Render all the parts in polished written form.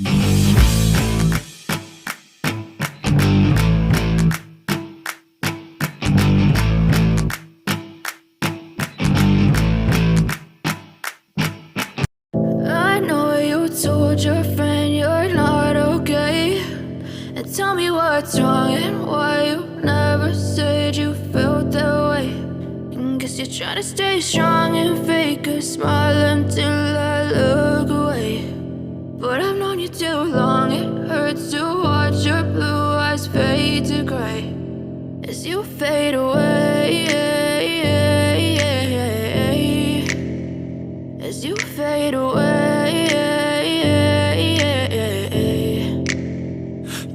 I know you told your friend you're not okay, and tell me what's wrong and why you never said you felt that way. And guess you're trying to stay strong and fake a smile until I look away. But I've known you too long, it hurts to watch your blue eyes fade to gray as you fade away, as you fade away.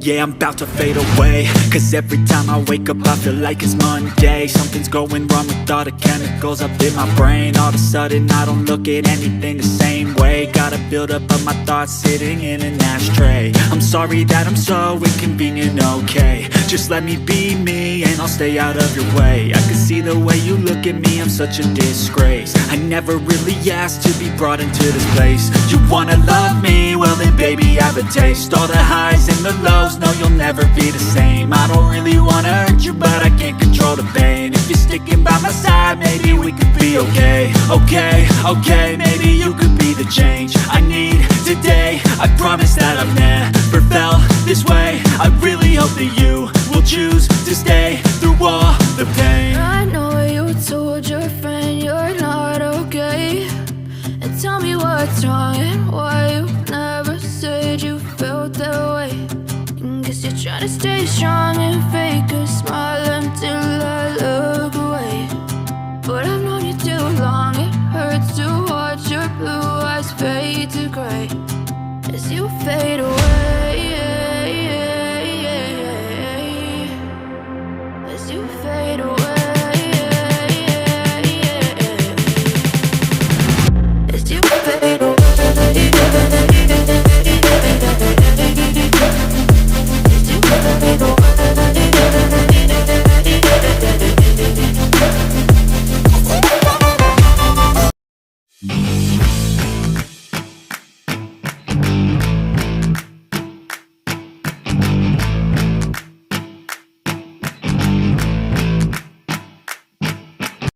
Yeah, I'm about to fade away, cause every time I wake up I feel like it's Monday. Something's going wrong with all the chemicals up in my brain. All of a sudden I don't look at anything the same way. Got a buildup of my thoughts sitting in an ashtray. I'm sorry that I'm so inconvenient, okay. Just let me be me and I'll stay out of your way. I can see the way you look at me, I'm such a disgrace. I never really asked to be brought into this place. You wanna love me? Well then baby I have a taste. All the highs and the lows, no you'll never be the same. I don't really wanna hurt you but I can't control the pain. If you're sticking by my side maybe we could be okay. Okay, maybe you could be the change I need today. I promise that I've never felt this way. I really hope that you will choose to stay through all the pain. I know you told your friend you're not okay, and tell me what's wrong and why you never said you felt that way. And guess you're trying to stay strong and fake a smile until I look away. But I've known you too long, it hurts to watch your blue eyes fade to gray as you fade away.